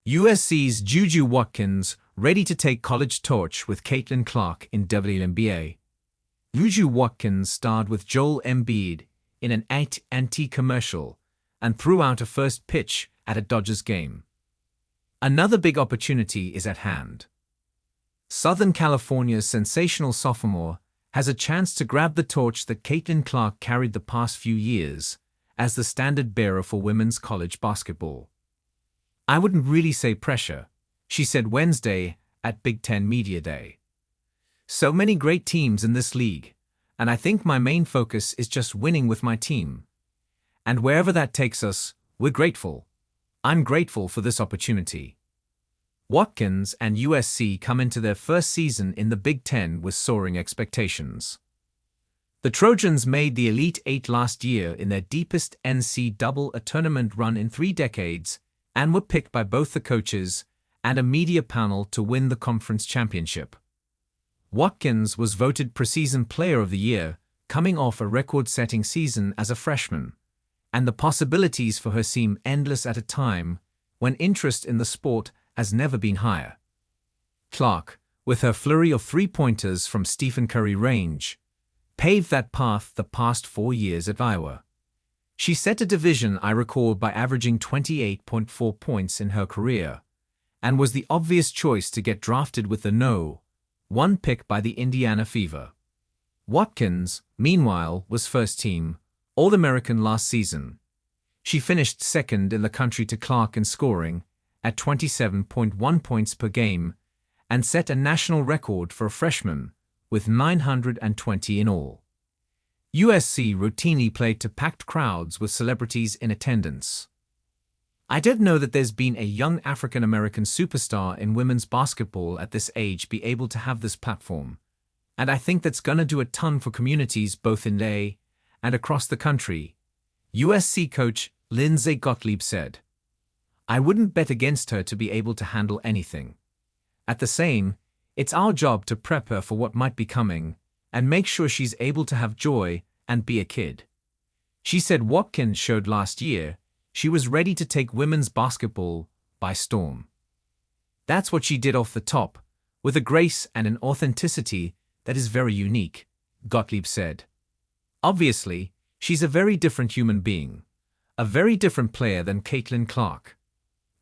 USC's Juju Watkins ready to take college torch with Caitlin Clark in WNBA. Juju Watkins starred with Joel Embiid in an AT&T commercial and threw out a first pitch at a Dodgers game. Another big opportunity is at hand. Southern California's sensational sophomore has a chance to grab the torch that Caitlin Clark carried the past few years as the standard bearer for women's college basketball. "I wouldn't really say pressure," she said Wednesday at Big Ten Media Day. "So many great teams in this league, and I think my main focus is just winning with my team. And wherever that takes us, we're grateful. I'm grateful for this opportunity." Watkins and USC come into their first season in the Big Ten with soaring expectations. The Trojans made the Elite Eight last year in their deepest NCAA tournament run in 3 decades and were picked by both the coaches and a media panel to win the conference championship. Watkins was voted preseason player of the year, coming off a record-setting season as a freshman, and the possibilities for her seem endless at a time when interest in the sport has never been higher. Clark, with her flurry of three-pointers from Stephen Curry range, paved that path the past 4 years at Iowa. She set a division high record by averaging 28.4 points in her career, and was the obvious choice to get drafted with the No. 1 pick by the Indiana Fever. Watkins, meanwhile, was first-team All-American last season. She finished second in the country to Clark in scoring at 27.1 points per game and set a national record for a freshman with 920 in all. USC routinely played to packed crowds with celebrities in attendance. "I don't know that there's been a young African-American superstar in women's basketball at this age be able to have this platform, and I think that's gonna do a ton for communities both in LA and across the country," USC coach Lindsay Gottlieb said. "I wouldn't bet against her to be able to handle anything. At the same, it's our job to prep her for what might be coming and make sure she's able to have joy and be a kid." She said Watkins showed last year she was ready to take women's basketball by storm. "That's what she did off the top, with a grace and an authenticity that is very unique," Gottlieb said. "Obviously, she's a very different human being, a very different player than Caitlin Clark.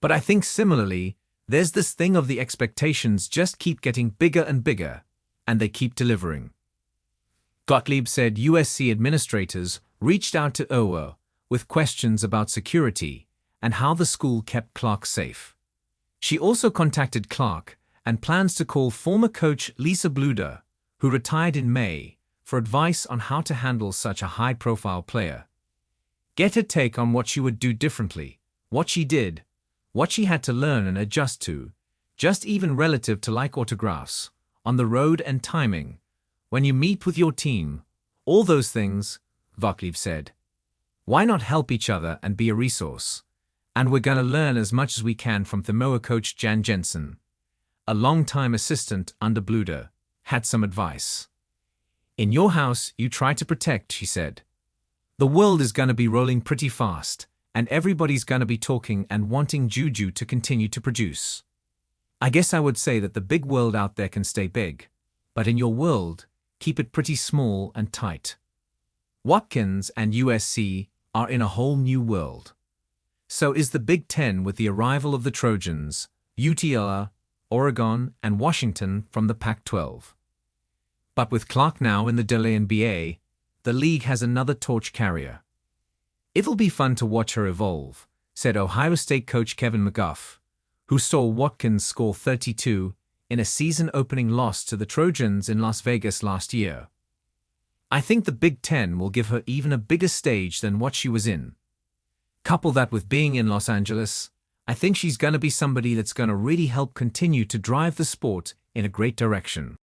But I think similarly, there's this thing of the expectations just keep getting bigger and bigger, and they keep delivering." Gottlieb said USC administrators reached out to Iowa with questions about security and how the school kept Clark safe. She also contacted Clark and plans to call former coach Lisa Bluder, who retired in May, for advice on how to handle such a high-profile player. Get her take on what she would do differently, what she did, what she had to learn and adjust to, just even relative to like autographs, on the road and timing, when you meet with your team, all those things, Gottlieb said. "Why not help each other and be a resource? And we're gonna learn as much as we can from Samoa coach Jan Jensen, a longtime assistant under Bluder, had some advice. In your house, you try to protect," she said. "The world is gonna be rolling pretty fast, and everybody's gonna be talking and wanting Juju to continue to produce. I guess I would say that the big world out there can stay big, but in your world, keep it pretty small and tight." Watkins and USC are in a whole new world. So is the Big Ten with the arrival of the Trojans, UTLA, Oregon, and Washington from the Pac-12. But with Clark now in the WNBA, the league has another torch carrier. "It'll be fun to watch her evolve," said Ohio State coach Kevin McGuff, who saw Watkins score 32 in a season-opening loss to the Trojans in Las Vegas last year. "I think the Big Ten will give her even a bigger stage than what she was in. Couple that with being in Los Angeles, I think she's going to be somebody that's going to really help continue to drive the sport in a great direction."